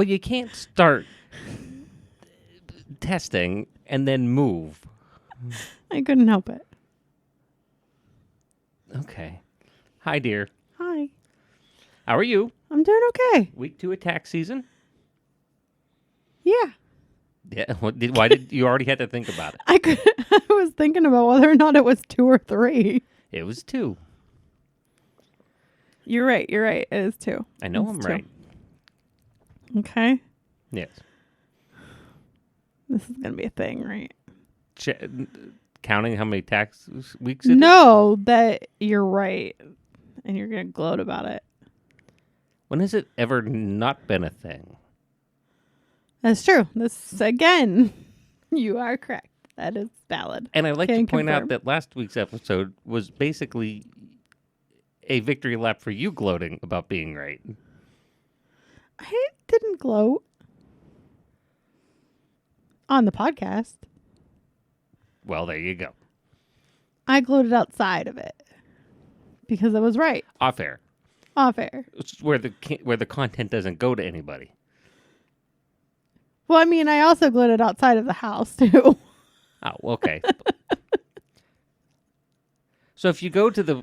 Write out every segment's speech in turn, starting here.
you can't start testing and then move. I couldn't help it. Okay. Hi, dear. Hi. How are you? I'm doing okay. Week 2 of tax season? Yeah. Yeah. Why did you already had to think about it? I was thinking about whether or not it was 2 or 3. It was 2. You're right. It is 2. I know It's I'm 2. right. Okay. Yes. This is going to be a thing, right? Counting how many tax weeks it is? No, that you're right. And you're going to gloat about it. When has it ever not been a thing? That's true. This, again, you are correct. That is valid. And I'd like Can to point out confirm. that last week's episode was basically a victory lap for you gloating about being right. I didn't gloat on the podcast. Well, there you go. I gloated outside of it because I was right. Off air. Off air. It's where the content doesn't go to anybody. Well, I mean, I also gloated outside of the house, too. Oh, okay. So if you go to the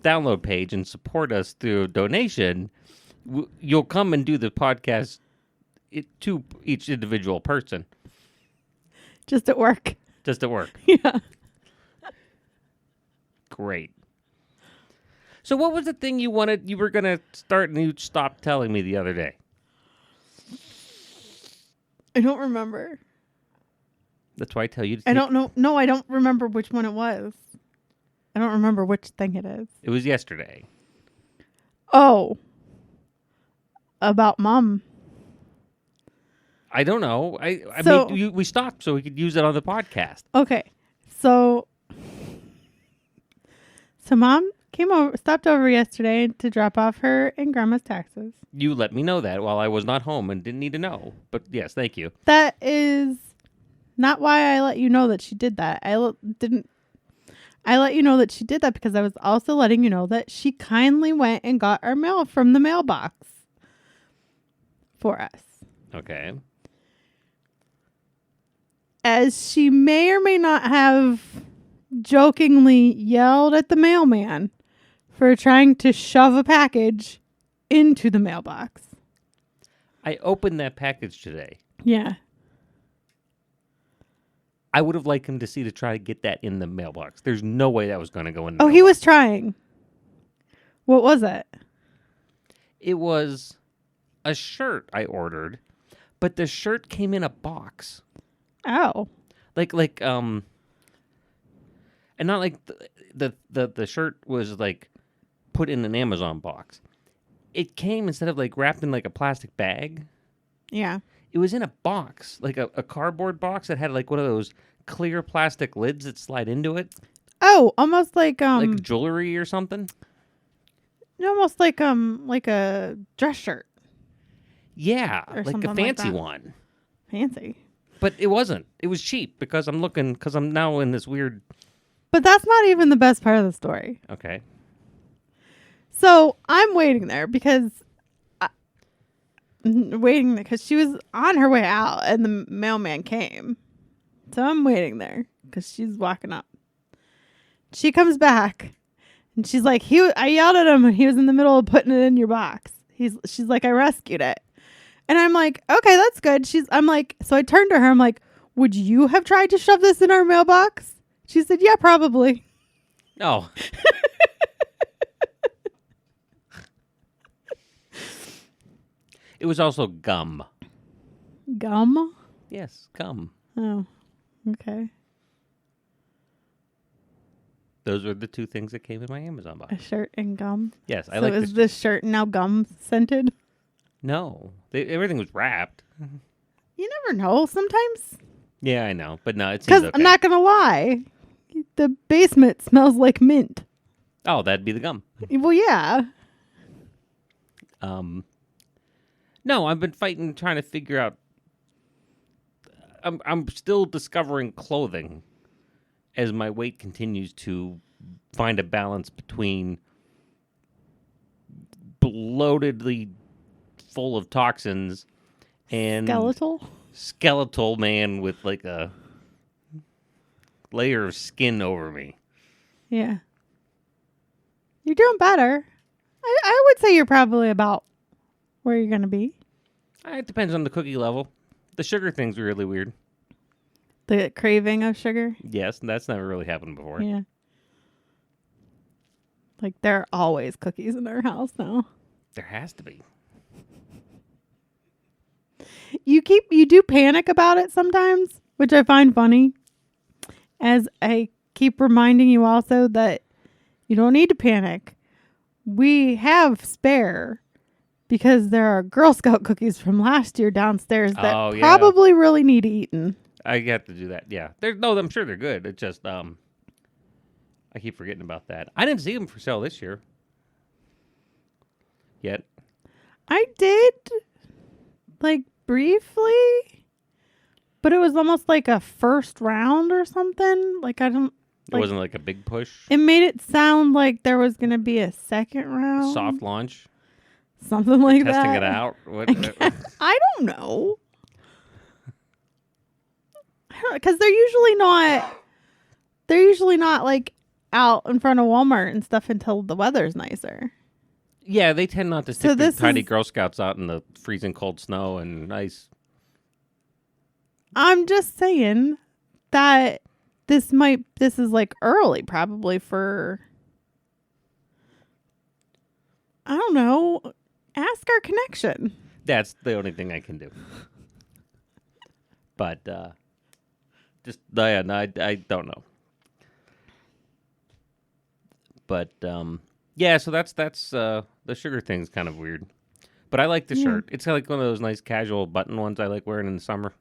download page and support us through a donation, you'll come and do the podcast to each individual person. Just at work. Just at work. Yeah. Great. So what was the thing you were going to start and you stopped telling me the other day? I don't remember. That's why I tell you to I don't know. No, I don't remember which one it was. I don't remember which thing it is. It was yesterday. Oh. About Mom. I don't know. I So- mean, we stopped so we could use it on the podcast. Okay. So Mom stopped over yesterday to drop off her and Grandma's taxes. You let me know that while I was not home and didn't need to know. But yes, thank you. That is not why I let you know that she did that. I let you know that she did that because I was also letting you know that she kindly went and got our mail from the mailbox for us. Okay. As she may or may not have jokingly yelled at the mailman for trying to shove a package into the mailbox. I opened that package today. Yeah. I would have liked him to try to get that in the mailbox. There's no way that was going to go in the Oh, mailbox. he was trying. What was it? It was a shirt I ordered, but the shirt came in a box. Oh. And not like the shirt was like put in an Amazon box. It came instead of like wrapped in like a plastic bag. Yeah. It was in a box, like a cardboard box that had like one of those clear plastic lids that slide into it, Oh, almost like jewelry or something. almost like a dress shirt. Yeah, Or like something a like fancy that. one. Fancy. But it wasn't. It was cheap because I'm now in this weird. But that's not even the best part of the story. Okay. So I'm waiting there because she was on her way out and the mailman came. So I'm waiting there because she's walking up. She comes back and she's like, I yelled at him and he was in the middle of putting it in your box. She's like, I rescued it. And I'm like, okay, that's good. I'm like, so I turned to her. I'm like, would you have tried to shove this in our mailbox? She said, yeah, probably. No. It was also gum. Gum? Yes, gum. Oh, okay. Those were the two things that came in my Amazon box. A shirt and gum. Yes, I So like is this shirt now gum scented? No, everything was wrapped. You never know. Sometimes, Yeah, I know, but no, it seems because okay. I'm not gonna lie, the basement smells like mint. Oh, that'd be the gum. Well, yeah. No, I've been fighting, trying to figure out. I'm still discovering clothing as my weight continues to find a balance between bloatedly full of toxins and Skeletal. man with like a layer of skin over me. Yeah. You're doing better. I would say you're probably about where you're going to be. It depends on the cookie level. The sugar thing's really weird. The craving of sugar. Yes, that's never really happened before. Yeah. Like there are always cookies in our house now. There has to be. You do panic about it sometimes, which I find funny. As I keep reminding you also that you don't need to panic. We have spare because there are Girl Scout cookies from last year downstairs that probably really need eaten. I have to do that. Yeah. I'm sure they're good. It's just I keep forgetting about that. I didn't see them for sale this year. Yet. I did, like, briefly, but it was almost like a first round or something. Like, I don't... It wasn't like a big push? It made it sound like there was going to be a second round. Soft launch? Something like that. Testing it out? I don't know. Because they're usually not like out in front of Walmart and stuff until the weather's nicer. Yeah, they tend not to stick the tiny Girl Scouts out in the freezing cold snow and ice. I'm just saying that this is like early probably for, I don't know, ask our connection. That's the only thing I can do. But, I don't know. But, yeah, so that's the sugar thing's kind of weird. But I like the shirt. It's like one of those nice casual button ones I like wearing in the summer.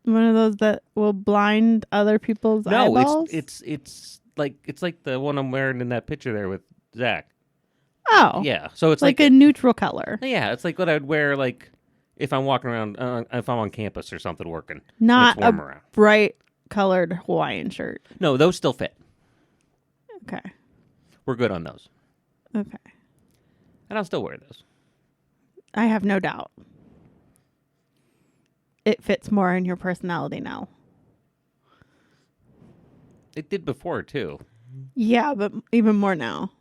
One of those that will blind other people's eyeballs? No, it's like the one I'm wearing in that picture there with Zach. Oh. Yeah. So it's like a neutral color. Yeah, it's like what I'd wear like if I'm walking around if I'm on campus or something working. Not a bright colored Hawaiian shirt. No, those still fit. Okay. We're good on those. Okay. And I'll still wear those. I have no doubt. It fits more in your personality now. It did before, too. Yeah, but even more now.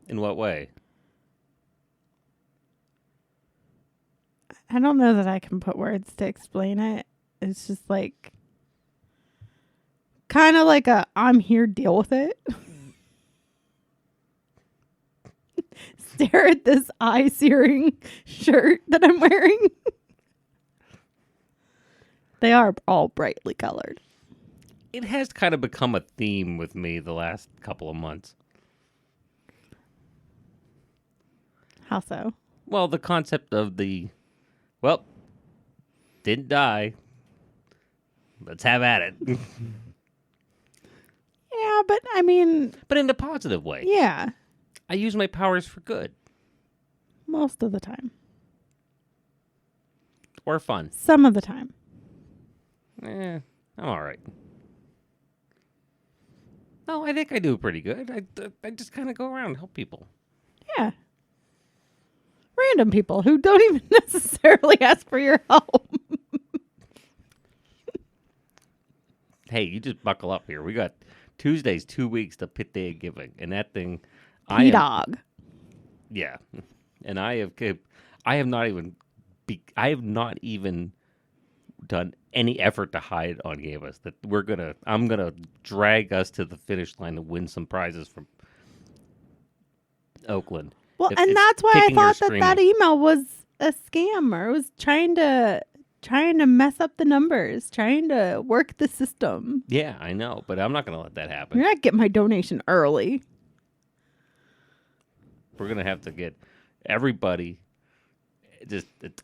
In what way? I don't know that I can put words to explain it. It's just like, kind of like I'm here, deal with it. Stare at this eye-searing shirt that I'm wearing. They are all brightly colored. It has kind of become a theme with me the last couple of months. How so? Well, the concept of didn't die. Let's have at it. Yeah, but I mean... But in a positive way. Yeah. I use my powers for good. Most of the time. Or fun. Some of the time. I'm all right. No, I think I do pretty good. I just kind of go around and help people. Yeah. Random people who don't even necessarily ask for your help. Hey, you just buckle up here. We got Tuesday's 2 weeks to Pit Day of Giving, and that thing... P-Dog. Yeah. And I have not even done any effort to hide on Gabus that I'm gonna drag us to the finish line to win some prizes from Oakland. Well, and that's why I thought that email was a scam, or it was trying to mess up the numbers, trying to work the system. Yeah, I know, but I'm not gonna let that happen. You're not getting my donation early. We're gonna have to get everybody.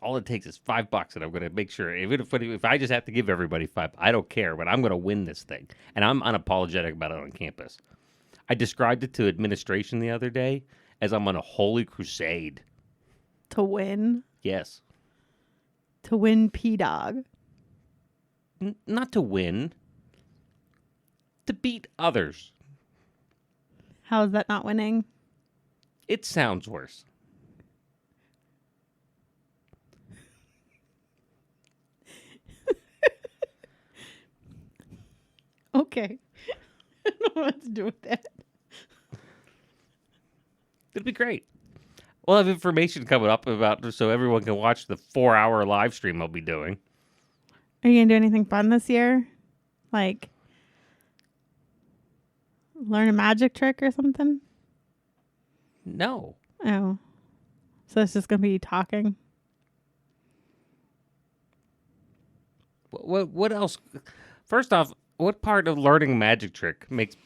All it takes is $5, and I'm gonna make sure. If I just have to give everybody $5, I don't care. But I'm gonna win this thing, and I'm unapologetic about it on campus. I described it to administration the other day as I'm on a holy crusade to win. Yes, to win P-Dog. Not to win. To beat others. How is that not winning? It sounds worse. Okay. I don't know what to do with that. It'd be great. We'll have information coming up about so everyone can watch the 4-hour live stream I'll be doing. Are you going to do anything fun this year? Like learn a magic trick or something? No. Oh. So it's just going to be talking? What else? First off, what part of learning a magic trick makes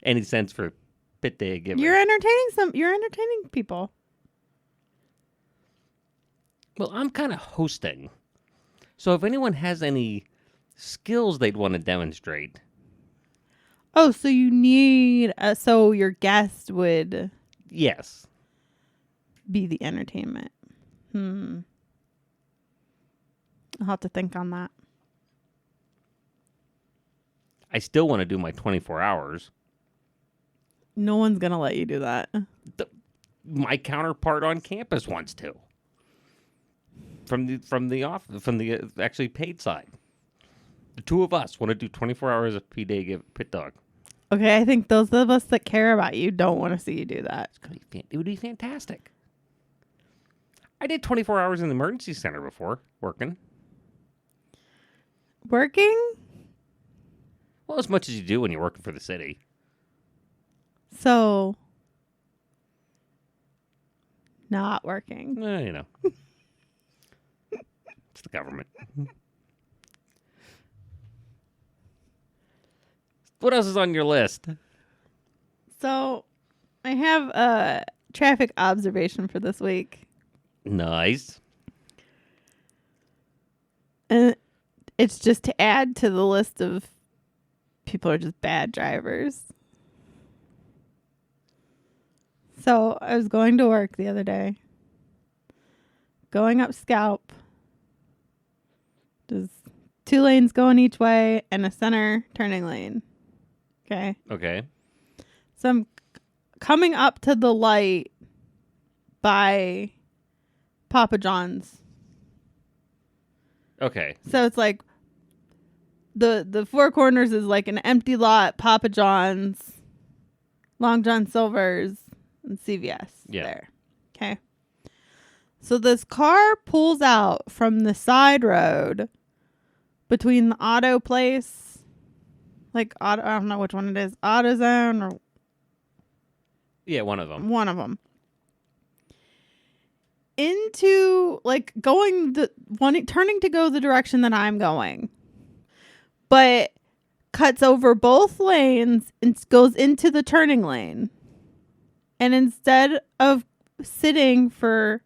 any sense for Pit Day Giver? You're entertaining people. Well, I'm kind of hosting. So if anyone has any skills they'd want to demonstrate. Oh, so you need so your guest would Yes. be the entertainment. I'll have to think on that. I still want to do my 24 hours. No one's going to let you do that. My counterpart on campus wants to. From the actually paid side. The two of us want to do 24 hours of Pit Dog. Okay, I think those of us that care about you don't want to see you do that. It would be fantastic. I did 24 hours in the emergency center before working. Working? Well, as much as you do when you're working for the city. So, not working. You know. It's the government. What else is on your list? So, I have a traffic observation for this week. Nice. And it's just to add to the list of people who are just bad drivers. So I was going to work the other day. Going up Scalp. There's 2 lanes going each way and a center turning lane. Okay. Okay. So I'm coming up to the light by Papa John's. Okay. So it's like the Four Corners is like an empty lot, Papa John's, Long John Silver's, and CVS there. Okay. So this car pulls out from the side road between the auto place, like I don't know which one it is, AutoZone or Yeah, one of them. one of them. Into like turning to go the direction that I'm going, but cuts over both lanes and goes into the turning lane. And instead of sitting for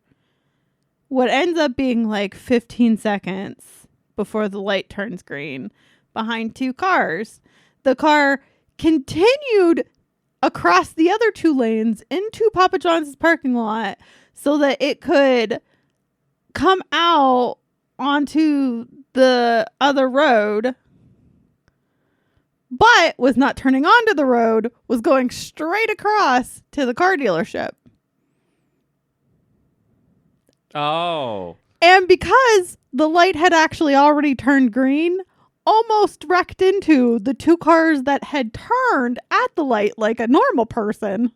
what ends up being like 15 seconds before the light turns green behind 2 cars, the car continued across the other 2 lanes into Papa John's parking lot so that it could come out onto the other road, but was not turning onto the road, was going straight across to the car dealership. Oh. And because the light had actually already turned green, almost wrecked into the 2 cars that had turned at the light like a normal person.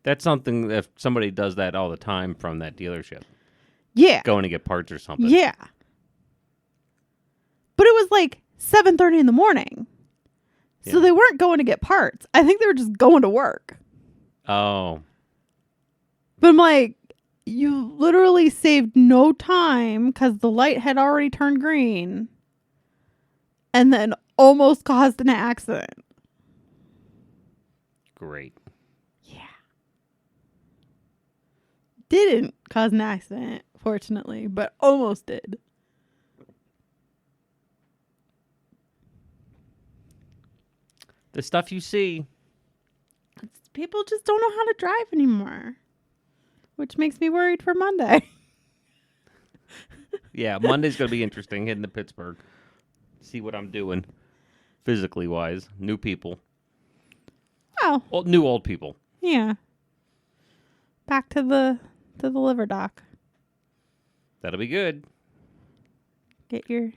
That's something if somebody does that all the time from that dealership. Yeah. Going to get parts or something. Yeah. But it was like 7:30 in the morning. So Yeah. they weren't going to get parts. I think they were just going to work. Oh. But I'm like, you literally saved no time because the light had already turned green and then almost caused an accident. Great. Yeah. Didn't cause an accident, fortunately, but almost did. The stuff you see. People just don't know how to drive anymore, which makes me worried for Monday. Yeah, Monday's going to be interesting heading to Pittsburgh. See what I'm doing physically wise. New people. Oh, New old people. yeah. Back to the liver doc. That'll be good. Get your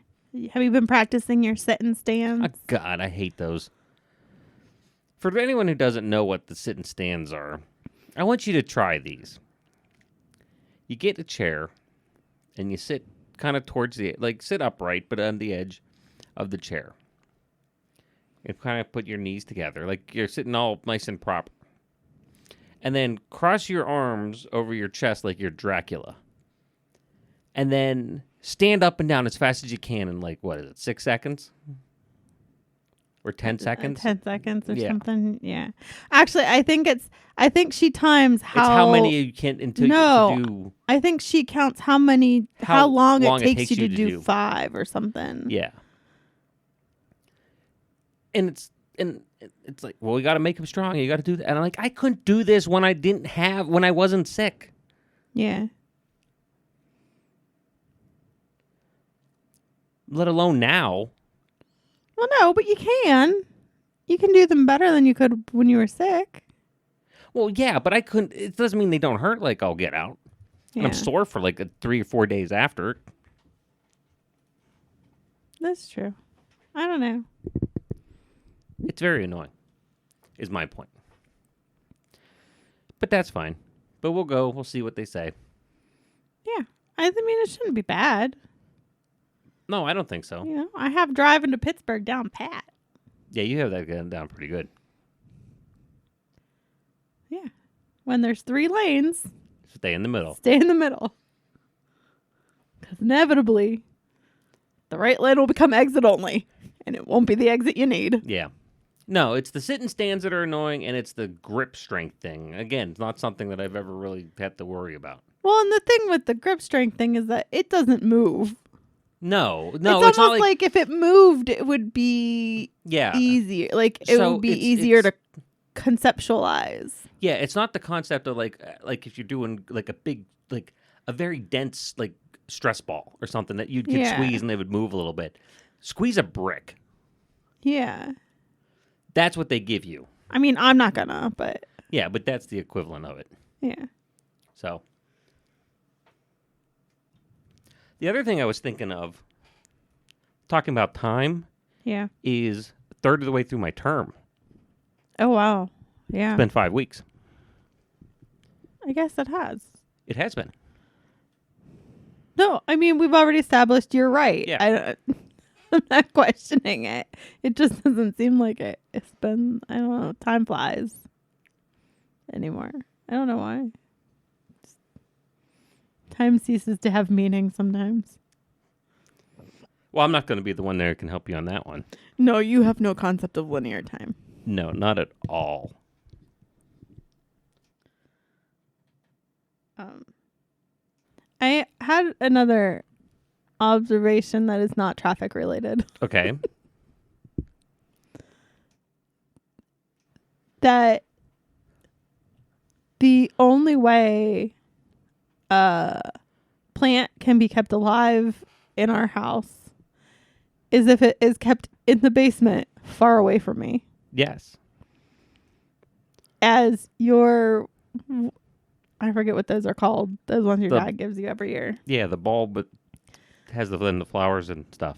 Have you been practicing your sit and stands? Oh, God, I hate those. For anyone who doesn't know what the sit and stands are, I want you to try these. You get a chair, and you sit kind of towards sit upright, but on the edge of the chair. You kind of put your knees together, like you're sitting all nice and proper. And then cross your arms over your chest like you're Dracula. And then stand up and down as fast as you can in 6 seconds? Or 10 seconds? 10 seconds or something. Yeah. Actually, I think she times how. It's how many you can until you do. I think she counts how long it takes you to do 5 or something. Yeah. And it's like, well, you got to make him strong. You got to do that. And I'm like, I couldn't do this when I wasn't sick. Yeah. Let alone now. Well, no, but you can. You can do them better than you could when you were sick. Well, yeah, but I couldn't. It doesn't mean they don't hurt like I'll get out. Yeah. And I'm sore for 3 or 4 days after. That's true. I don't know. It's very annoying, is my point. But that's fine. But we'll go. We'll see what they say. Yeah. I mean, it shouldn't be bad. No, I don't think so. You know, I have driving to Pittsburgh down pat. Yeah, you have that down pretty good. Yeah. When there's 3 lanes, Stay in the middle. stay in the middle. Because inevitably, the right lane will become exit only. And it won't be the exit you need. Yeah. No, it's the sit and stands that are annoying, and it's the grip strength thing. Again, it's not something that I've ever really had to worry about. Well, and the thing with the grip strength thing is that it doesn't move. No, It's not almost like if it moved, it would be easier. Like it would be easier to conceptualize. Yeah, it's not the concept of like if you're doing like a big a very dense stress ball or something that you could squeeze and they would move a little bit. Squeeze a brick. Yeah. That's what they give you. I mean, I'm not gonna, but yeah, but that's the equivalent of it. Yeah. So the other thing I was thinking of, talking about time, is a third of the way through my term. Oh, wow. Yeah. It's been 5 weeks. I guess it has. It has been. No, I mean, we've already established you're right. Yeah. I'm not questioning it. It just doesn't seem like it. It's been, I don't know, time flies anymore. I don't know why. Time ceases to have meaning sometimes. Well, I'm not going to be the one there who can help you on that one. No, you have no concept of linear time. No, not at all. I had another observation that is not traffic related. Okay. That the only way a plant can be kept alive in our house is if it is kept in the basement far away from me. Yes. As your, I forget what those are called. Those ones your dad gives you every year. Yeah, the bulb, but has the flowers and stuff.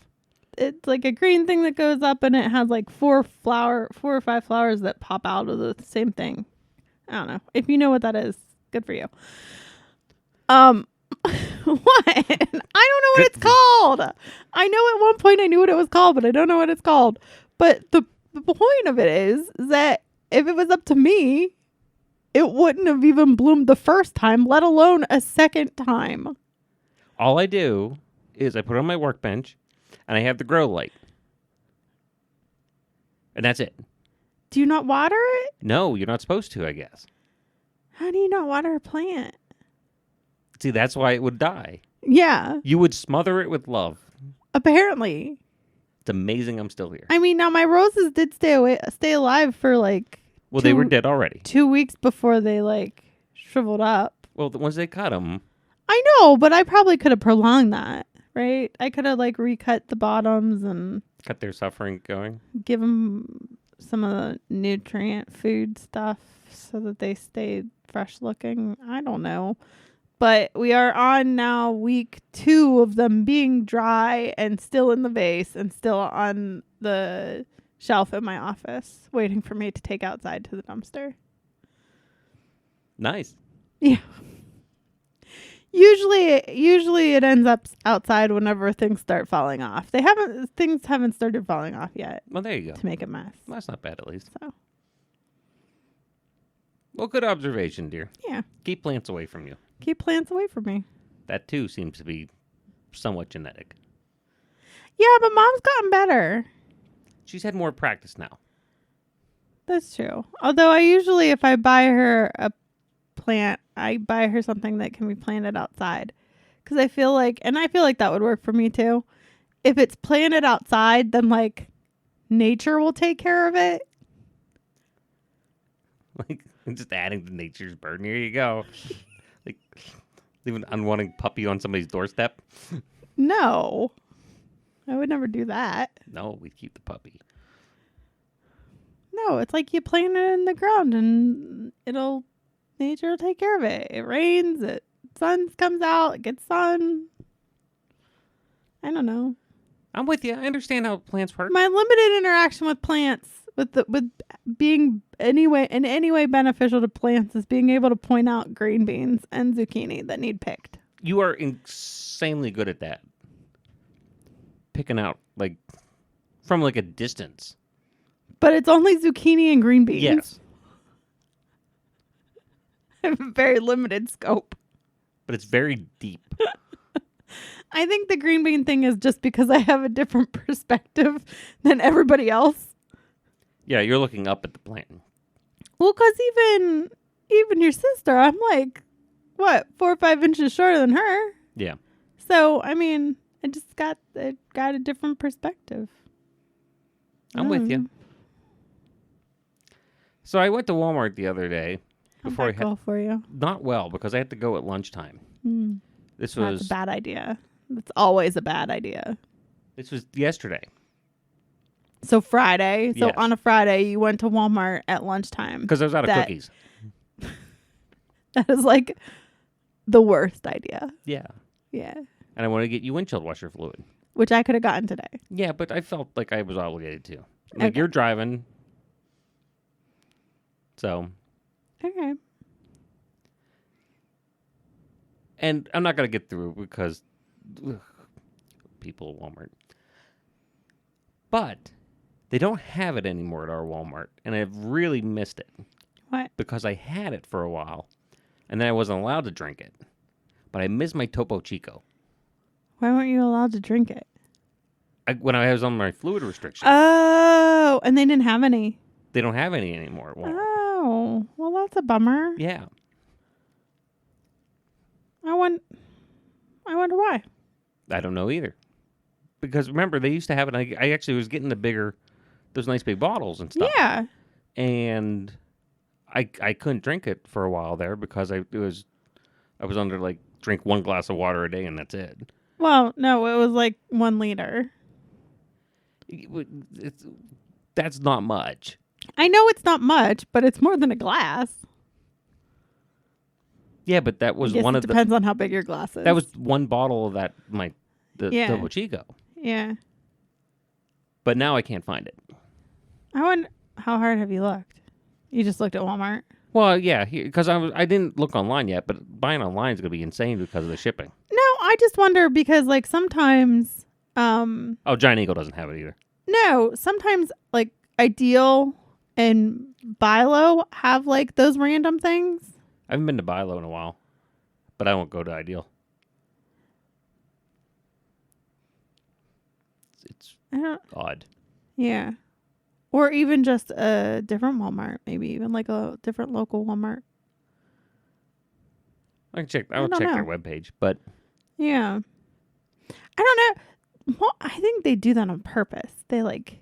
It's like a green thing that goes up, and it has like 4 or 5 flowers that pop out of the same thing. I don't know. If you know what that is, good for you. What? I don't know what it's called. I know at one point I knew what it was called, but I don't know what it's called. But the point of it is that if it was up to me, it wouldn't have even bloomed the first time, let alone a second time. All I do is I put it on my workbench, and I have the grow light. And that's it. Do you not water it? No, you're not supposed to, I guess. How do you not water a plant? See, that's why it would die. Yeah. You would smother it with love. Apparently. It's amazing I'm still here. I mean, now my roses did stay alive for well, they were dead already. 2 weeks before they shriveled up. Well, once they cut them. I know, but I probably could have prolonged that, right? I could have recut the bottoms and Cut their suffering going. give them some of the nutrient food stuff so that they stayed fresh looking. I don't know. But we are on now week 2 of them being dry and still in the vase and still on the shelf in my office, waiting for me to take outside to the dumpster. Nice. Yeah. Usually it ends up outside whenever things start falling off. Things haven't started falling off yet Well, there you go. to make a mess. Well, that's not bad, at least. So, Well, good observation, dear. yeah. Keep plants away from you. Keep plants away from me. That, too, seems to be somewhat genetic. Yeah, but Mom's gotten better. She's had more practice now. That's true. Although I usually, if I buy her a plant, I buy her something that can be planted outside. Because I feel like that would work for me too. If it's planted outside, then like nature will take care of it. Like, just adding to nature's burden. Here you go. Like, leave an unwanted puppy on somebody's doorstep. No, I would never do that. No, we keep the puppy. No, it's like you plant it in the ground and nature will take care of it. It rains, sun comes out, it gets sun. I don't know. I'm with you. I understand how plants work. My limited interaction with plants, with being in any way beneficial to plants, is being able to point out green beans and zucchini that need picked. You are insanely good at that. Picking out, like, from, like, a distance. But it's only zucchini and green beans. Yes. I have a very limited scope. But it's very deep. I think the green bean thing is just because I have a different perspective than everybody else. Yeah, you're looking up at the plant. Well, because even your sister, I'm like, what, 4 or 5 inches shorter than her. Yeah. So, I mean, I just got a different perspective. I'm with you. So I went to Walmart the other day. How'd that go for you? Not well, because I had to go at lunchtime. This That's was a bad idea. That's always a bad idea. This was yesterday. So Friday. So Yes. on a Friday, you went to Walmart at lunchtime. Because I was out of cookies. That is like the worst idea. Yeah. Yeah. And I wanted to get you windshield washer fluid. Which I could have gotten today. Yeah, but I felt like I was obligated to. Like, Okay. you're driving. So, Okay. and I'm not going to get through because people at Walmart. But they don't have it anymore at our Walmart. And I've really missed it. What? Because I had it for a while. And then I wasn't allowed to drink it. But I missed my Topo Chico. Why weren't you allowed to drink it? When I was on my fluid restriction. Oh, and they didn't have any. They don't have any anymore at Walmart. Oh, well, that's a bummer. Yeah. I wonder why. I don't know either. Because remember, they used to have it. I actually was getting those nice big bottles and stuff. Yeah. And I couldn't drink it for a while there because I was under like drink 1 glass of water a day and that's it. Well, no, it was like 1 liter. That's not much. I know it's not much, but it's more than a glass. Yeah, but that was I guess one it of the. depends on how big your glass is. That was one bottle of the Yeah. Topo Chico. Yeah. But now I can't find it. I wonder, how hard have you looked? You just looked at Walmart? Well, yeah, because I didn't look online yet, but buying online is going to be insane because of the shipping. No, I just wonder because like sometimes Oh, Giant Eagle doesn't have it either. no, sometimes like Ideal and Bilo have like those random things. I haven't been to Bilo in a while, but I won't go to Ideal. It's I don't odd. Yeah. Or even just a different Walmart, maybe even like a different local Walmart. I will check don't their know. webpage, but Yeah. I don't know. Well, I think they do that on purpose. They like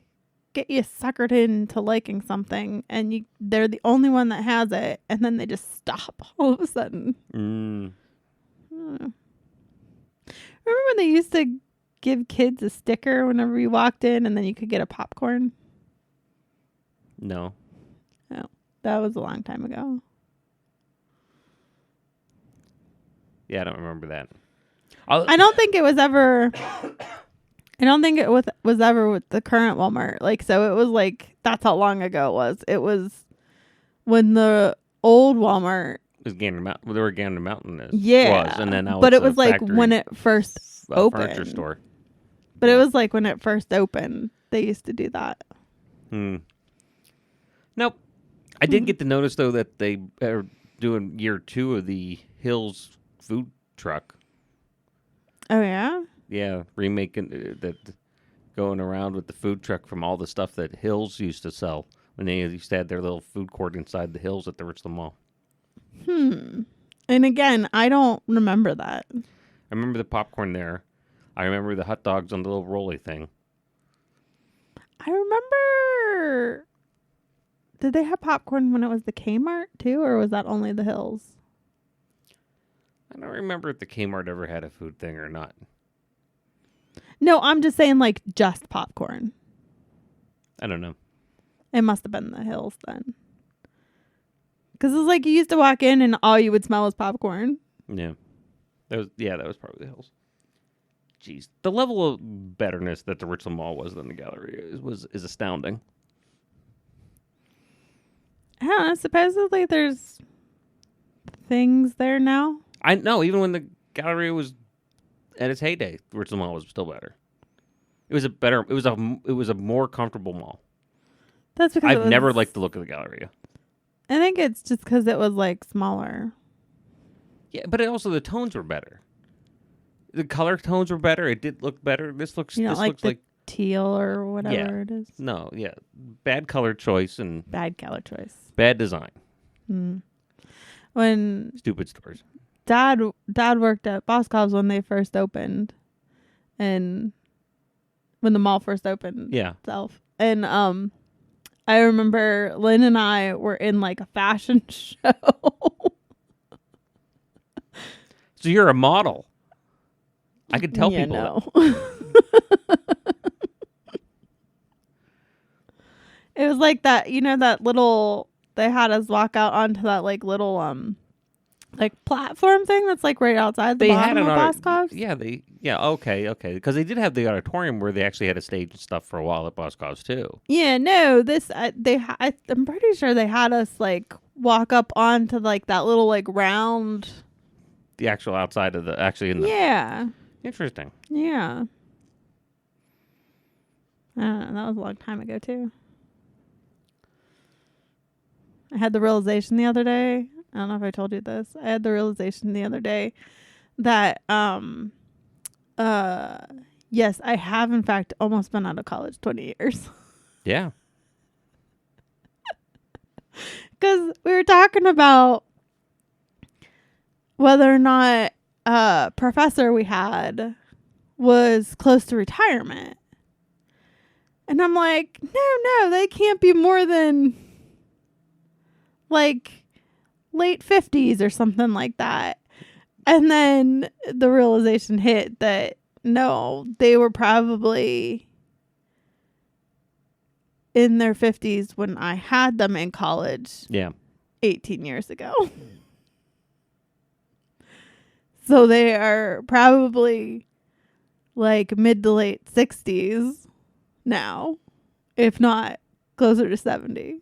get you suckered into liking something and they're the only one that has it and then they just stop all of a sudden. I don't know. Remember when they used to give kids a sticker whenever you walked in and then you could get a popcorn? no. Oh, that was a long time ago. Yeah, I don't remember that. I don't think it was ever. I don't think it was ever with the current Walmart. Like, so it was like that's how long ago it was. It was when the old Walmart. It was Gander Mountain. Where Gander Mountain was, and then now but it's it was a like factory, when it first opened. furniture store. But it was like when it first opened, they used to do that. Nope. I did get to notice though that they are doing year 2 of the Hills food truck. Oh yeah. Yeah, remaking that, going around with the food truck from all the stuff that Hills used to sell when they used to have their little food court inside the Hills at the Richland Mall. And again, I don't remember that. I remember the popcorn there. I remember the hot dogs on the little rolly thing. I remember. Did they have popcorn when it was the Kmart too, or was that only the Hills? I don't remember if the Kmart ever had a food thing or not. No, I'm just saying like just popcorn. I don't know. It must have been the Hills then. Because it's like you used to walk in and all you would smell was popcorn. Yeah. That was probably the Hills. Jeez. The level of betterness that the Richland Mall was than the Galleria is astounding. I don't know. Supposedly there's things there now. I know, even when the Galleria was at its heyday, the Richland Mall was still better. It was a more comfortable mall. That's because I've never liked the look of the Galleria. I think it's just because it was like smaller. Yeah, but the tones were better. The color tones were better. It did look better. This looks like teal or whatever it is. No, yeah. Bad color choice and Bad color choice. bad design. When Stupid stores. Dad worked at Boscov's when they first opened, and when the mall first opened. Yeah. Itself. And I remember Lynn and I were in like a fashion show. So you're a model. I could tell people. No. It was like that, that little, they had us walk out onto that like little like platform thing that's like right outside the bottom of Boscov's. Okay. Because they did have the auditorium where they actually had a stage and stuff for a while at Boscov's too. Yeah, no, I'm pretty sure they had us like walk up onto like that little like round. The actual outside of Yeah. Interesting. Yeah. I don't know. That was a long time ago too. I had the realization the other day. I don't know if I told you this. I had the realization the other day that yes, I have in fact almost been out of college 20 years. Yeah. Cuz we were talking about whether or not professor we had was close to retirement. And I'm like, no, they can't be more than like late 50s or something like that. And then the realization hit that no, they were probably in their 50s when I had them in college. Yeah. 18 years ago. So they are probably like mid to late 60s now, if not closer to 70.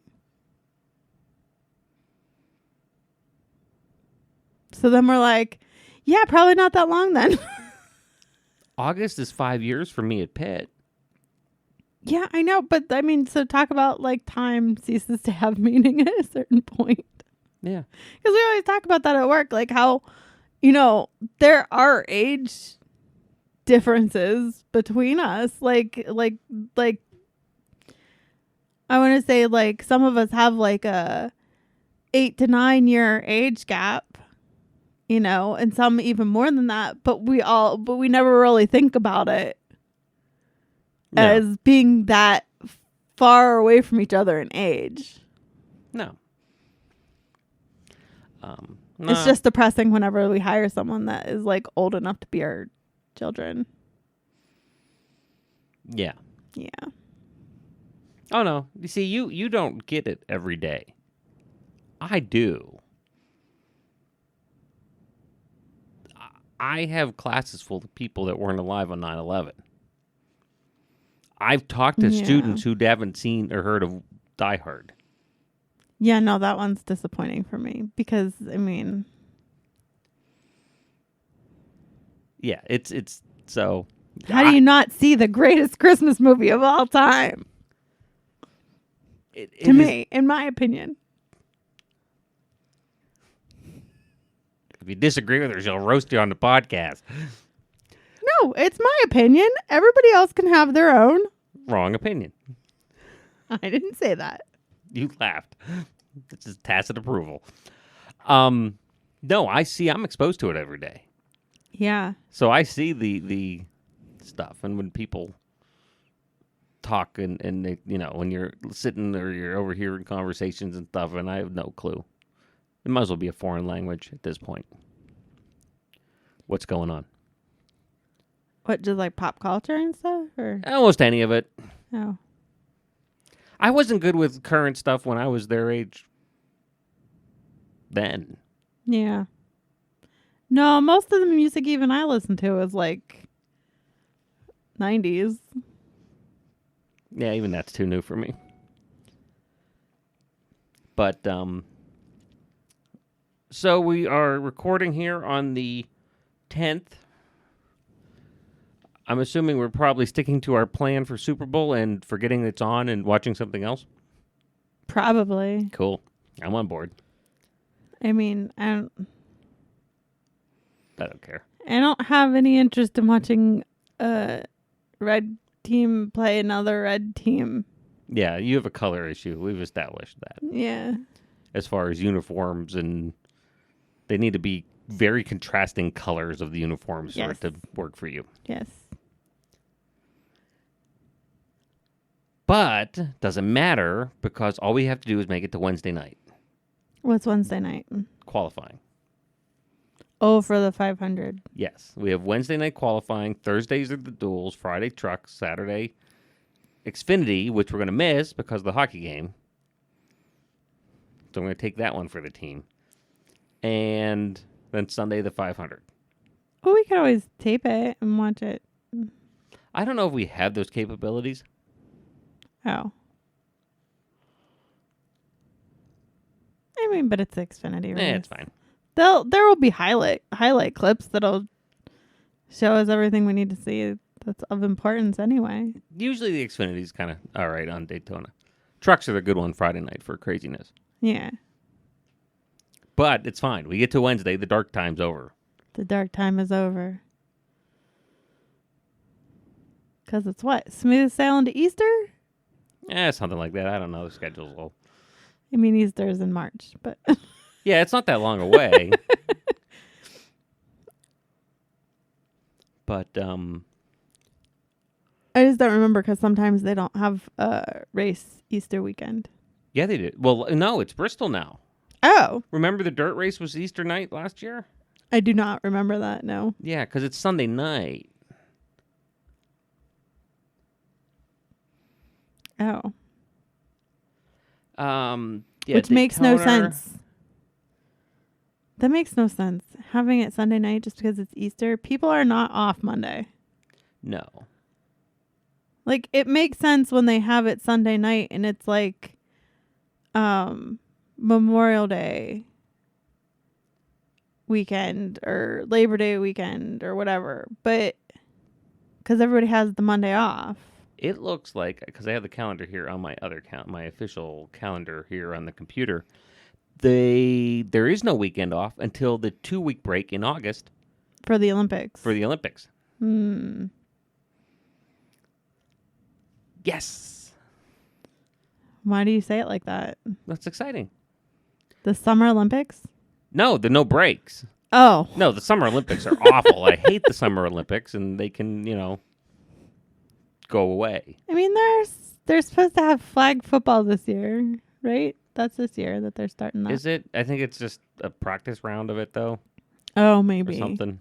So then we're like, yeah, probably not that long then. August is 5 years for me at Pitt. Yeah, I know. But I mean, so talk about like time ceases to have meaning at a certain point. Yeah. Because we always talk about that at work, like how, there are age differences between us. Like I want to say like some of us have like a 8 to 9 year age gap, and some even more than that. But we never really think about it as being that far away from each other in age. No. It's just depressing whenever we hire someone that is like old enough to be our children. Yeah. Yeah. Oh no. You see, you don't get it every day. I do. I have classes full of people that weren't alive on 9/11. I've talked to Yeah. students who haven't seen or heard of Die Hard. Yeah, no, that one's disappointing for me because, I mean, Yeah, it's so. how do you not see the greatest Christmas movie of all time? It To is- me, in my opinion. If you disagree with her, she'll roast you on the podcast. No, it's my opinion. Everybody else can have their own. Wrong opinion. I didn't say that. You laughed. This is tacit approval. No, I'm exposed to it every day. Yeah. So I see the stuff, and when people talk and they, when you're sitting or you're overhearing conversations and stuff, and I have no clue. It might as well be a foreign language at this point. What's going on? What, just like pop culture and stuff? Or Almost any of it. oh. I wasn't good with current stuff when I was their age then. Yeah. No, most of the music even I listen to is like 90s. Yeah, even that's too new for me. But, so we are recording here on the 10th. I'm assuming we're probably sticking to our plan for Super Bowl and forgetting it's on and watching something else. Probably. Cool. I'm on board. I mean, I don't care. I don't have any interest in watching a red team play another red team. Yeah, you have a color issue. We've established that. Yeah. As far as uniforms, and they need to be very contrasting colors of the uniforms Yes. for it to work for you. Yes. But doesn't matter because all we have to do is make it to Wednesday night What's Wednesday night? qualifying. Oh, for the 500. Yes, we have Wednesday night qualifying. Thursdays are the duels. Friday trucks. Saturday Xfinity, which we're going to miss because of the hockey game. So I'm going to take that one for the team. And then Sunday the 500. Oh, we could always tape it and watch it. I don't know if we have those capabilities. Oh. I mean, but it's Xfinity, right? It's fine. There will be highlight clips that'll show us everything we need to see that's of importance anyway. Usually the Xfinity's kind of all right on Daytona. Trucks are the good one Friday night for craziness. Yeah. But it's fine. We get to Wednesday. The dark time's over. The dark time is over. 'Cause it's what? Smooth sailing to Easter? Something like that. I don't know. The schedule's all. I mean, Easter's in March, but Yeah, it's not that long away. But, I just don't remember because sometimes they don't have a race Easter weekend. yeah, they did. Well, no, it's Bristol now. Oh, Remember the dirt race was Easter night last year? I do not remember that. No. Yeah, because it's Sunday night. Oh, Yeah, which makes no Daytona- sense. That makes no sense. Having it Sunday night just because it's Easter. People are not off Monday. No. Like, it makes sense when they have it Sunday night and it's like Memorial Day weekend or Labor Day weekend or whatever. But because everybody has the Monday off. It looks like, because I have the calendar here on my other my official calendar here on the computer, there is no weekend off until the 2-week break in August For the Olympics. for the Olympics. Hmm. Yes. Why do you say it like that? That's exciting. The Summer Olympics? No, the no breaks. Oh. No, the Summer Olympics are awful. I hate the Summer Olympics, and they can, go away. I mean, they're supposed to have flag football this year, right? That's this year that they're starting that. Is it? I think it's just a practice round of it, though, Oh, or maybe. something.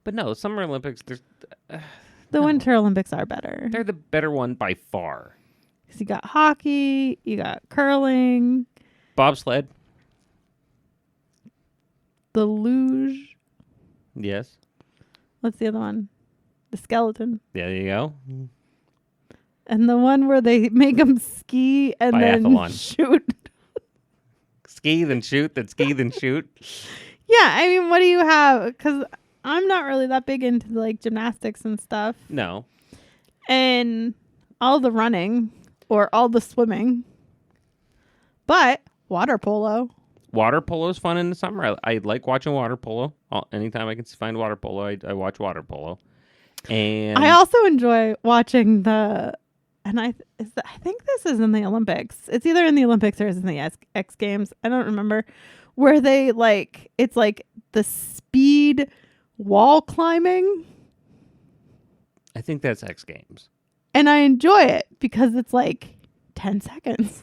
But no, Summer Olympics, The Winter Olympics are better. they're the better one by far. 'Cause you got hockey, you got curling. Bobsled. the luge. Yes. What's the other one? The skeleton. Yeah, there you go. And the one where they make them ski and Biathlon. then shoot. Ski, then shoot, then ski, then shoot. Yeah, I mean, what do you have? Because I'm not really that big into like gymnastics and stuff. No. And all the running or all the swimming. But water polo. Water polo is fun in the summer. I like watching water polo. Anytime I can find water polo, I watch water polo. And I also enjoy watching the, and I think this is in the Olympics. It's either in the Olympics or it's in the X Games. I don't remember. Where they like, it's like the speed wall climbing. I think that's X Games. And I enjoy it because it's like 10 seconds.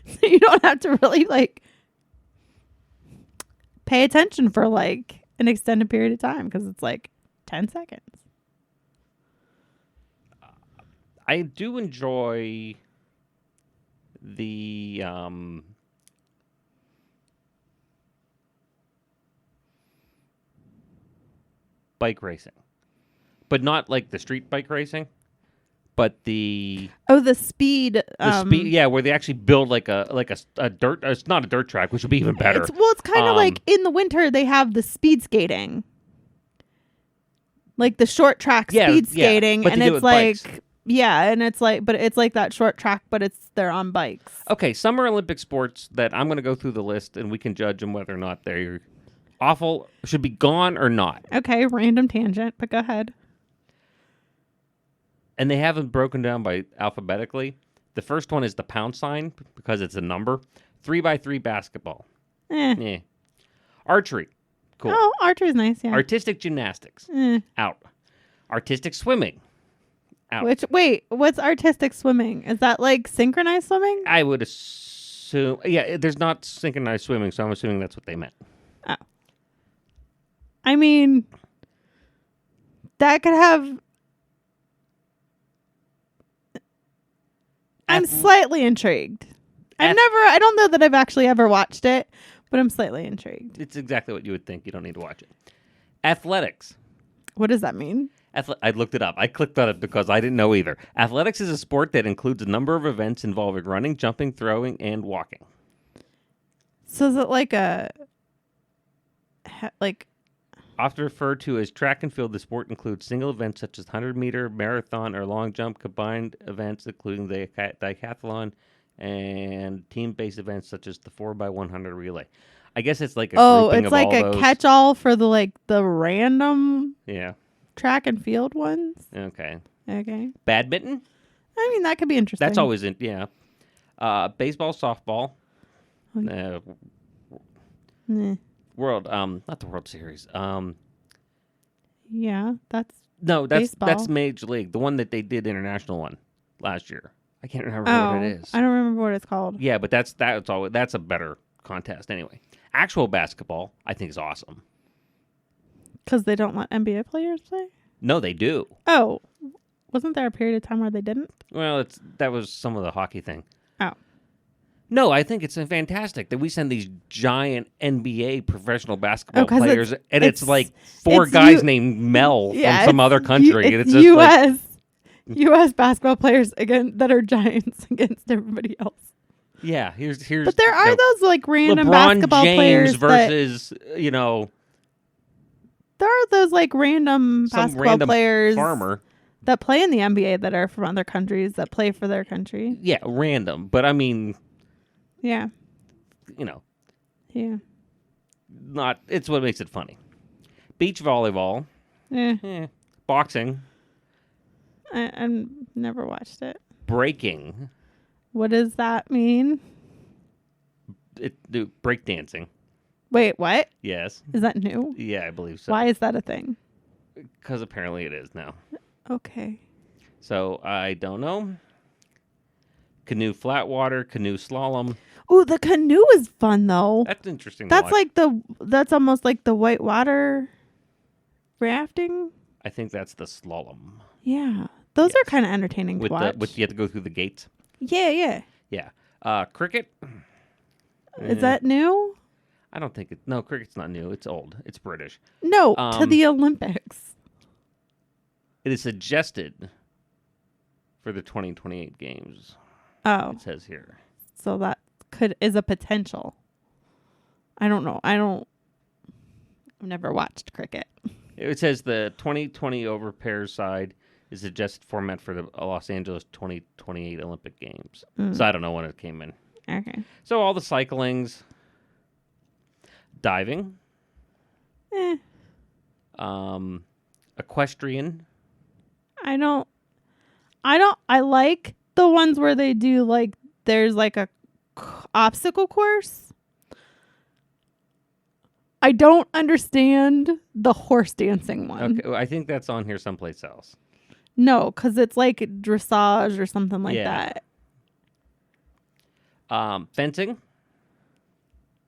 So you don't have to really like pay attention for like an extended period of time because it's like 10 seconds. I do enjoy the bike racing, but not like the street bike racing, but the Speed. speed. Yeah, where they actually build like a dirt. It's not a dirt track, which would be even better. It's kind of like in the winter they have the speed skating, like the short track speed skating, but and they do it it's with like bikes. and it's like, but it's like that short track, but they're on bikes. Okay, Summer Olympic sports that I'm going to go through the list and we can judge them whether or not they're awful, should be gone or not. Okay, random tangent, but go ahead. And they haven't broken down by alphabetically. The first one is the pound sign because it's a number. 3x3 basketball. Yeah. Archery. Cool. Oh, archery's nice, yeah. Artistic gymnastics. Out. Artistic swimming. Out. What's artistic swimming? Is that like synchronized swimming? I would assume. Yeah, there's not synchronized swimming, so I'm assuming that's what they meant. Oh. I mean, that could have... I'm slightly intrigued. I don't know that I've actually ever watched it, but I'm slightly intrigued. It's exactly what you would think. You don't need to watch it. Athletics. What does that mean? I looked it up. I clicked on it because I didn't know either. Athletics is a sport that includes a number of events involving running, jumping, throwing, and walking. So is it like Often referred to as track and field, the sport includes single events such as 100-meter, marathon, or long jump, combined events including the decathlon, and team-based events such as the 4x100 relay. I guess it's like a grouping it's of like all a those. catch-all for the random Yeah. track and field ones. Okay. Okay. Badminton? I mean, that could be interesting. That's always in, yeah. Baseball, softball. Nah. Not the World Series. Yeah, that's That's baseball. Major League. The one that they did international one last year. I can't remember what it is. I don't remember what it's called. Yeah, but that's a better contest anyway. Actual basketball, I think, is awesome. Because they don't let NBA players play? No, they do. Oh, wasn't there a period of time where they didn't? Well, that was some of the hockey thing. Oh. No, I think it's fantastic that we send these giant NBA professional basketball 'cause players, and it's like four it's guys named Mel from some other country. It's and it's just U.S. U.S. basketball players that are giants against everybody else. Yeah, here's. But there are those like random LeBron basketball James players versus there are those like random some basketball random players farmer. that play in the NBA that are from other countries that play for their country. Yeah, random. But I mean, Yeah. Yeah. It's what makes it funny. Beach volleyball. Boxing. I've never watched it. Breaking. What does that mean? Breakdancing. Wait, what? Yes. Is that new? Yeah, I believe so. Why is that a thing? Because apparently it is now. Okay. So I don't know. Canoe flat water, canoe slalom. Ooh, the canoe is fun though. That's interesting. That's that's almost like the whitewater rafting. I think that's the slalom. Yeah. Those are kind of entertaining to watch. You have to go through the gates. Yeah. Yeah. Cricket. Is that new? I don't think no, cricket's not new. It's old. It's British. No, to the Olympics. It is suggested for the 2028 games. Oh, It says here. so that is a potential. I don't know. I've never watched cricket. It says the 2020 over pairs side is suggested format for the Los Angeles 2028 Olympic Games. So I don't know when it came in. Okay. So all the cyclings, diving, equestrian. I like the ones where they do like there's like a obstacle course. I don't understand the horse dancing one. Okay, well, I think that's on here someplace else. No, because it's like dressage or something like Yeah. that. Fencing.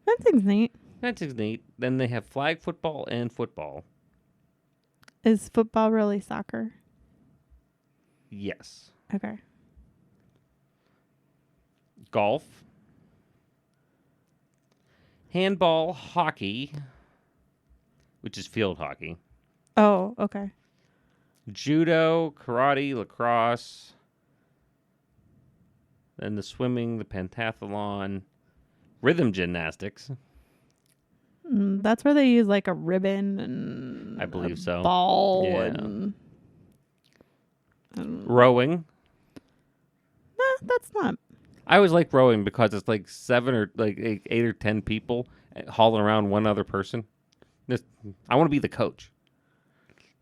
Fencing's neat. Fencing's neat. Then they have flag football and football. Is football really soccer? Yes. Okay. Golf. Handball, hockey, which is field hockey. Oh, okay. Judo, karate, lacrosse. Then the swimming, the pentathlon, rhythm gymnastics. That's where they use like a ribbon and I believe so. ball Yeah. and Rowing. that's not. I always like rowing because it's like 7 or like 8 or 10 people hauling around one other person. I want to be the coach.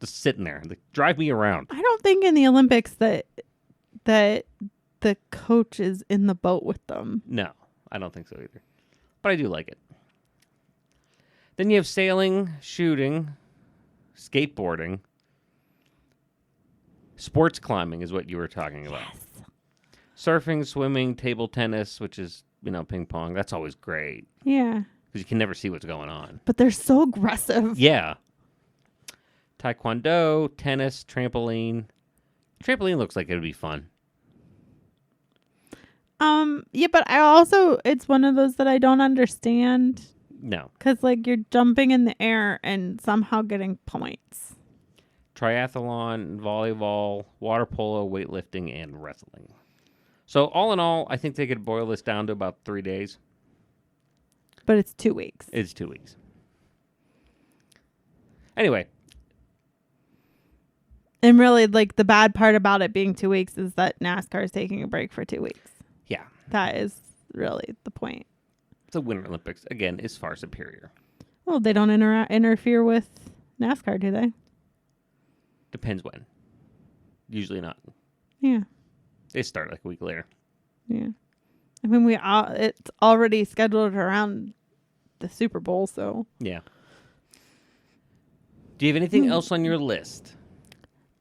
Just sitting there. Like, drive me around. I don't think in the Olympics that the coach is in the boat with them. No, I don't think so either. But I do like it. Then you have sailing, shooting, skateboarding. Sports climbing is what you were talking about. Yes. Surfing, swimming, table tennis, which is, ping pong. That's always great Yeah, because you can never see what's going on. but they're so aggressive. Yeah. Taekwondo, tennis, trampoline. Trampoline looks like it would be fun. Yeah, but it's one of those that I don't understand No. because like you're jumping in the air and somehow getting points. Triathlon, volleyball, water polo, weightlifting, and wrestling. So all in all, I think they could boil this down to about 3 days. But it's 2 weeks. It's 2 weeks. Anyway, And really, like, the bad part about it being 2 weeks is that NASCAR is taking a break for 2 weeks. yeah. That is really the point. The Winter Olympics, again, is far superior. Well, they don't interfere with NASCAR, do they? Depends when. Usually not. Yeah. They start like a week later. Yeah. I mean, it's already scheduled around the Super Bowl, so. Yeah. Do you have anything else on your list?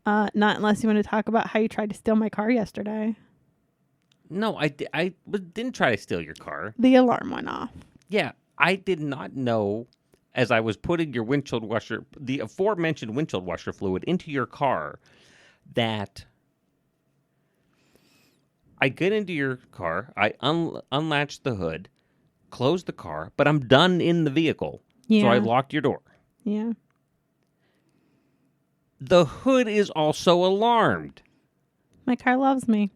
Not unless you want to talk about how you tried to steal my car yesterday. No, I didn't try to steal your car. The alarm went off. Yeah, I did not know as I was putting your windshield washer, the aforementioned windshield washer fluid into your car, that I get into your car, I unlatched the hood, closed the car, but I'm done in the vehicle. Yeah. So I locked your door. Yeah. The hood is also alarmed. My car loves me.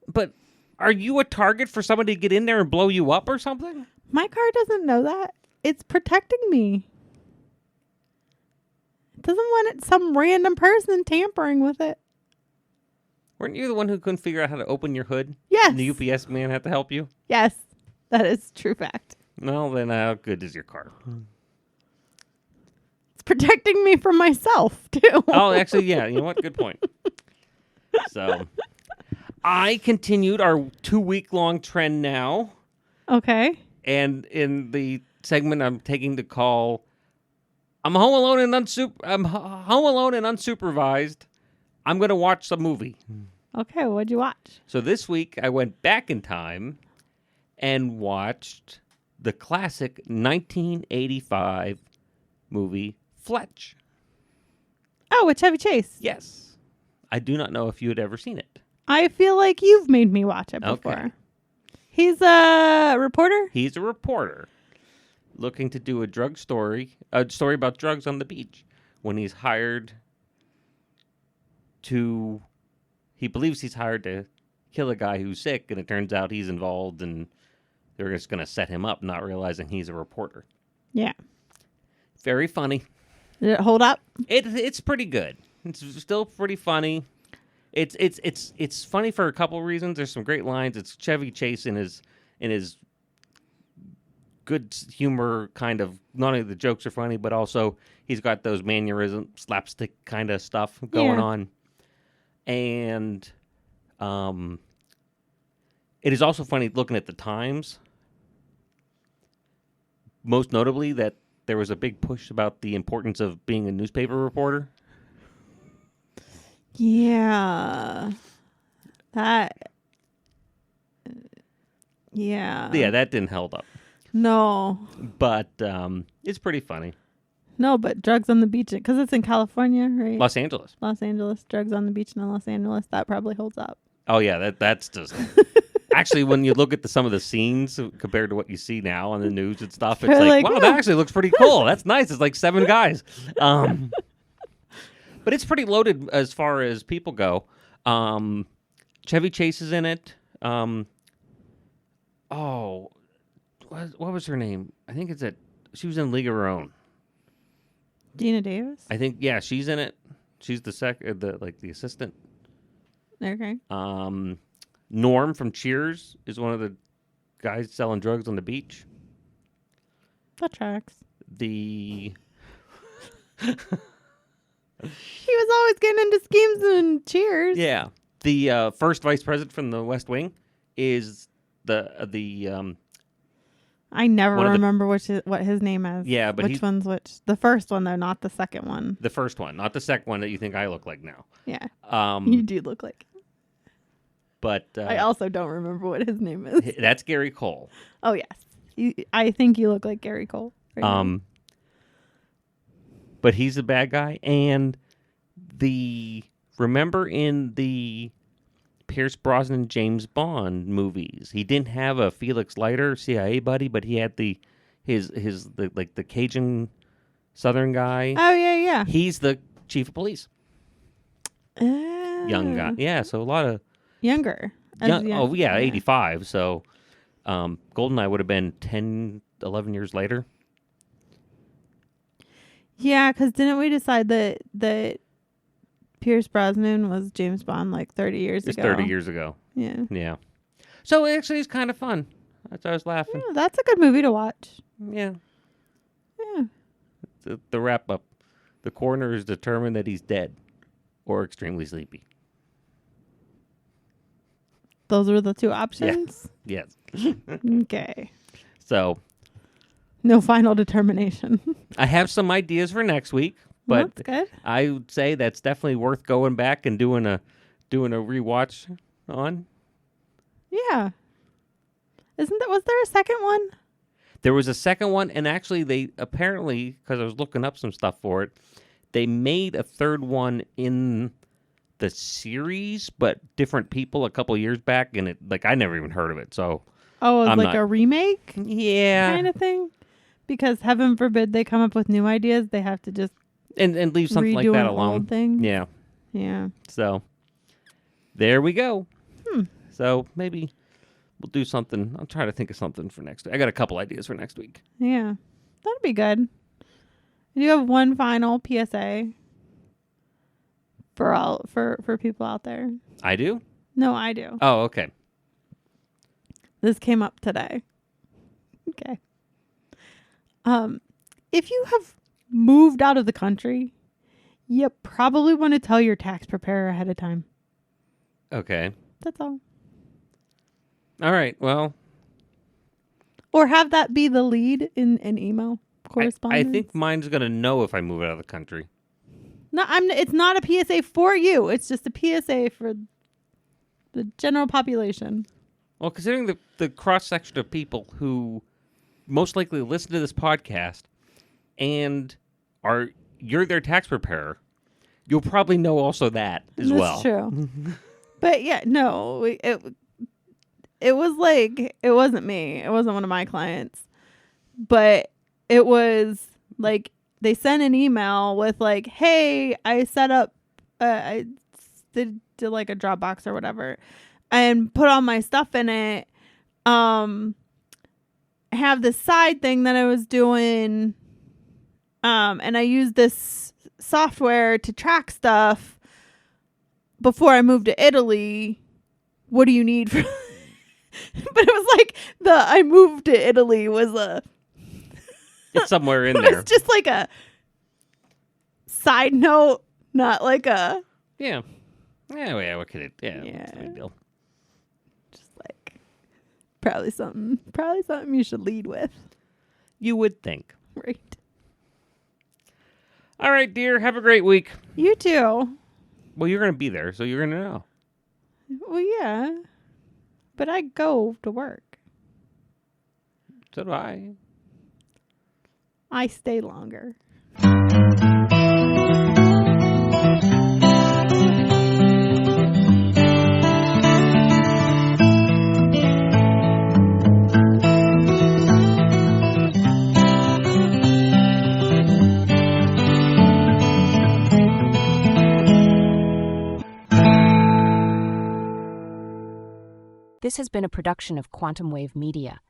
But are you a target for somebody to get in there and blow you up or something? My car doesn't know that. It's protecting me. It doesn't want some random person tampering with it. Weren't you the one who couldn't figure out how to open your hood? Yes. And the UPS man had to help you? Yes. That is true fact. Well, then how good is your car? It's protecting me from myself, too. Oh, actually, yeah. You know what? Good point. So, I continued our 2-week-long trend now. Okay. And in the segment I'm taking to call, I'm home alone and unsupervised. I'm going to watch some movie. Okay, what'd you watch? So this week I went back in time and watched the classic 1985 movie Fletch. Oh, with Chevy Chase. Yes. I do not know if you had ever seen it. I feel like you've made me watch it before. Okay. He's a reporter? He's a reporter. looking to do a story about drugs on the beach when he's hired to. He believes he's hired to kill a guy who's sick, and it turns out he's involved, and they're just going to set him up, not realizing he's a reporter. Yeah. Very funny. Did it hold up? It's pretty good. It's still pretty funny. It's funny for a couple reasons. There's some great lines. It's Chevy Chase in his good humor kind of. Not only the jokes are funny, but also he's got those mannerism slapstick kind of stuff going on. And it is also funny looking at the times. Most notably that there was a big push about the importance of being a newspaper reporter. Yeah. Yeah, that didn't hold up. No. But it's pretty funny. No, but drugs on the beach, because it's in California, right? Los Angeles. Los Angeles, drugs on the beach in Los Angeles, that probably holds up. Oh, yeah, that's just... Actually, when you look at some of the scenes compared to what you see now on the news and stuff, it's like, wow, that actually looks pretty cool. That's nice. It's like 7 guys. But it's pretty loaded as far as people go. Chevy Chase is in it. What was her name? I think she was in League of Her Own. Gina Davis? I think, yeah, she's in it. She's the assistant. Okay. Norm from Cheers is one of the guys selling drugs on the beach. That tracks. He was always getting into schemes and Cheers. Yeah. The first vice president from the West Wing is I never remember what his name is. Yeah, but which one's which? The first one though, not the second one. The first one, not the second one that you think I look like now. Yeah. You do look like. But I also don't remember what his name is. That's Gary Cole. Oh yes, I think you look like Gary Cole. Right but he's a bad guy, and remember in the Pierce Brosnan James Bond movies, he didn't have a Felix Leiter CIA buddy, but he had the Cajun Southern guy. Oh yeah. He's the chief of police. Young guy. Yeah, so a lot of younger. Oh yeah, 85. So GoldenEye would have been 10, 11 years later. Yeah, because didn't we decide that Pierce Brosnan was James Bond like 30 years ago? 30 years ago. Yeah. Yeah. So it actually is kind of fun. That's why I was laughing. Yeah, that's a good movie to watch. Yeah. Yeah. The wrap up. The coroner is determined that he's dead or extremely sleepy. Those were the two options? Yeah. Yes. Okay. So. No final determination. I have some ideas for next week, but that's good. I would say that's definitely worth going back and doing a rewatch on. Yeah. Was there a second one? There was a second one, and actually they apparently, because I was looking up some stuff for it, they made a third one in the series, but different people a couple years back, and I never even heard of it. So it was a remake? Yeah. Kind of thing? Because heaven forbid they come up with new ideas, they have to just and leave something like that alone. Old thing. Yeah. Yeah. So there we go. So maybe we'll do something. I'll try to think of something for next week. I got a couple ideas for next week. Yeah. That'd be good. Do you have one final PSA for people out there? I do? No, I do. Oh, okay. This came up today. Okay. If you have moved out of the country, you probably want to tell your tax preparer ahead of time. Okay. That's all. All right. Well. Or have that be the lead in an email correspondence. I think mine's going to know if I move out of the country. No, it's not a PSA for you. It's just a PSA for the general population. Well, considering the cross-section of people who most likely listen to this podcast and you're their tax preparer, you'll probably know also that as well. That's true. But yeah, no, it was it wasn't me. It wasn't one of my clients. But it was like they sent an email with like, hey, I set up, I did like a Dropbox or whatever and put all my stuff in it. I have this side thing that I was doing. And I used this software to track stuff before I moved to Italy. What do you need for but it was like I moved to Italy was It's somewhere in it there. was just like a side note, not like a Yeah. Yeah, what could it? Yeah. Yeah. It's no big deal. just like probably something you should lead with. You would think. Right. All right, dear. Have a great week. You too. Well, you're going to be there, so you're going to know. Well, yeah. But I go to work. So do I. I stay longer. This has been a production of Quantum Wave Media.